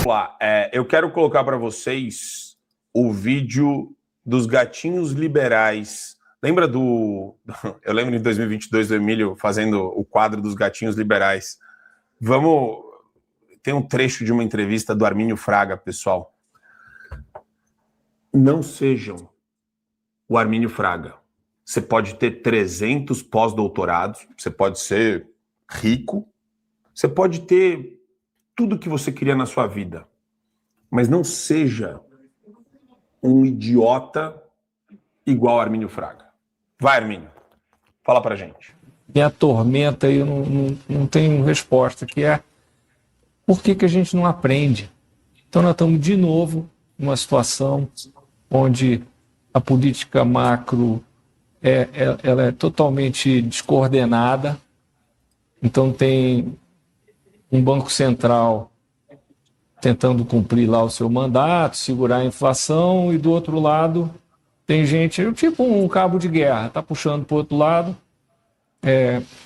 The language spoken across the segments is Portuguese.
lá, eu quero colocar para vocês o vídeo dos gatinhos liberais. Lembra do... Eu lembro em 2022 do Emílio fazendo o quadro dos gatinhos liberais. Vamos... Tem um trecho de uma entrevista do Armínio Fraga, pessoal. Não sejam o Armínio Fraga. Você pode ter 300 pós-doutorados, você pode ser rico, você pode ter tudo que você queria na sua vida, mas não seja um idiota igual Armínio Fraga. Vai, Armínio, fala pra gente. Me atormenta e eu não tenho resposta, que é por que a gente não aprende? Então nós estamos de novo numa situação onde a política macro ela é totalmente descoordenada. Então tem um Banco Central tentando cumprir lá o seu mandato, segurar a inflação, e do outro lado tem gente, tipo um cabo de guerra, está puxando para o outro lado,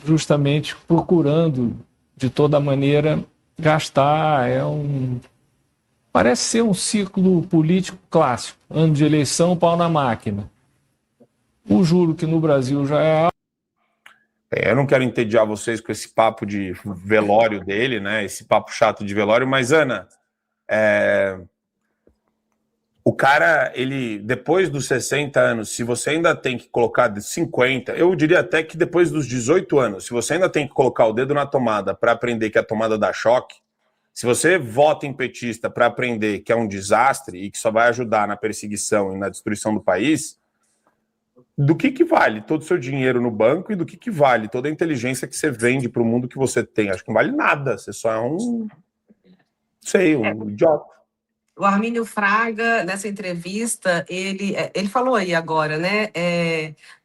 justamente procurando de toda maneira gastar. Parece ser um ciclo político clássico, ano de eleição, pau na máquina. O juro que no Brasil já é alto. Eu não quero entediar vocês com esse papo de velório dele, né? Esse papo chato de velório, mas, Ana, o cara, ele, depois dos 60 anos, se você ainda tem que colocar de 50, eu diria até que depois dos 18 anos, se você ainda tem que colocar o dedo na tomada para aprender que a tomada dá choque, se você vota em petista para aprender que é um desastre e que só vai ajudar na perseguição e na destruição do país, do que vale todo o seu dinheiro no banco e do que vale toda a inteligência que você vende para o mundo que você tem? Acho que não vale nada, você só é um idiota. O Armínio Fraga, nessa entrevista, ele falou aí agora, né?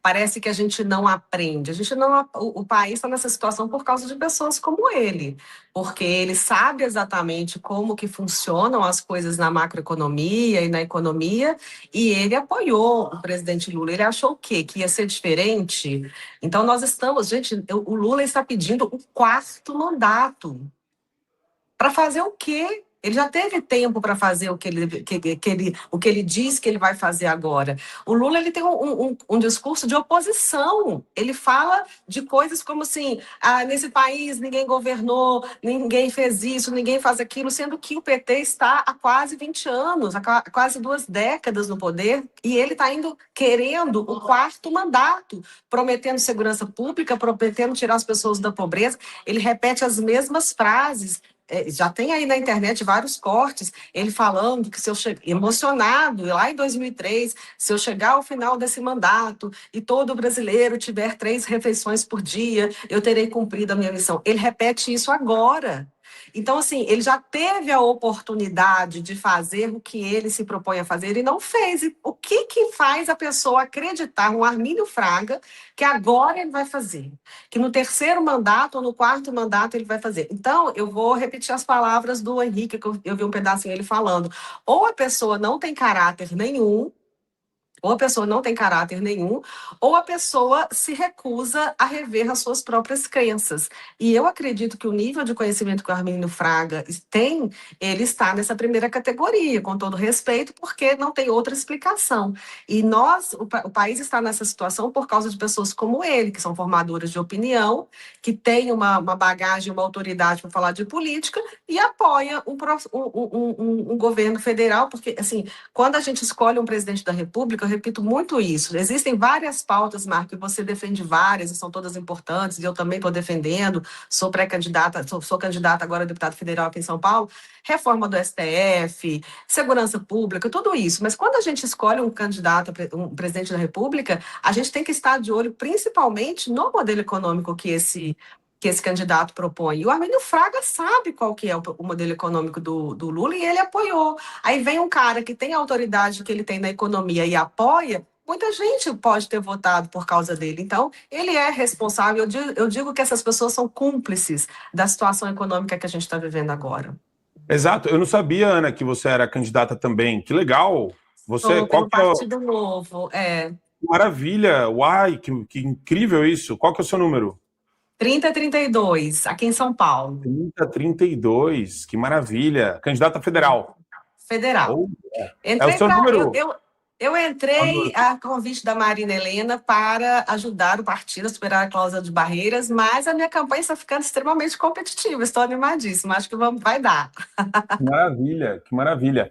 Parece que a gente não aprende. O país está nessa situação por causa de pessoas como ele, porque ele sabe exatamente como que funcionam as coisas na macroeconomia e na economia, e ele apoiou o presidente Lula. Ele achou o quê? Que ia ser diferente? Então nós estamos, gente, o Lula está pedindo o 4º mandato. Para fazer o quê? Ele já teve tempo para fazer o que ele diz que ele vai fazer agora. O Lula ele tem um discurso de oposição. Ele fala de coisas como assim, nesse país ninguém governou, ninguém fez isso, ninguém faz aquilo, sendo que o PT está há quase 20 anos, há quase 2 décadas no poder, e ele está indo querendo o 4º mandato, prometendo segurança pública, prometendo tirar as pessoas da pobreza. Ele repete as mesmas frases. Já tem aí na internet vários cortes, ele falando que se eu emocionado, lá em 2003, se eu chegar ao final desse mandato e todo brasileiro tiver 3 refeições por dia, eu terei cumprido a minha missão. Ele repete isso agora. Então, assim, ele já teve a oportunidade de fazer o que ele se propõe a fazer e não fez. E o que faz a pessoa acreditar no Armínio Fraga que agora ele vai fazer? Que no 3º mandato ou no 4º mandato ele vai fazer? Então, eu vou repetir as palavras do Henrique, que eu vi um pedacinho ele falando. Ou a pessoa não tem caráter nenhum, ou a pessoa não tem caráter nenhum, ou a pessoa se recusa a rever as suas próprias crenças. E eu acredito que o nível de conhecimento que o Armínio Fraga tem, ele está nessa primeira categoria, com todo respeito, porque não tem outra explicação. E o país está nessa situação por causa de pessoas como ele, que são formadoras de opinião, que têm uma bagagem, uma autoridade para falar de política, e apoia um governo federal, porque, assim, quando a gente escolhe um presidente da República, eu repito muito isso. Existem várias pautas, Marco, e você defende várias, e são todas importantes, e eu também estou defendendo, sou pré-candidata, sou candidata agora a deputada federal aqui em São Paulo, reforma do STF, segurança pública, tudo isso. Mas quando a gente escolhe um candidato, um presidente da República, a gente tem que estar de olho principalmente no modelo econômico que esse candidato propõe. E o Armínio Fraga sabe qual que é o modelo econômico do Lula e ele apoiou. Aí vem um cara que tem a autoridade que ele tem na economia e apoia, muita gente pode ter votado por causa dele. Então, ele é responsável. Eu digo que essas pessoas são cúmplices da situação econômica que a gente está vivendo agora. Exato. Eu não sabia, Ana, que você era candidata também. Que legal. Você, pelo Partido Novo, Maravilha. Uai, que incrível isso. Qual que é o seu número? 30-32, aqui em São Paulo. 30-32, que maravilha. Candidata federal. Federal. Oh, é o Entrei seu para. número. Eu entrei a convite da Marina Helena para ajudar o partido a superar a cláusula de barreiras, mas a minha campanha está ficando extremamente competitiva. Estou animadíssima. Acho que vai dar. Que maravilha, que maravilha.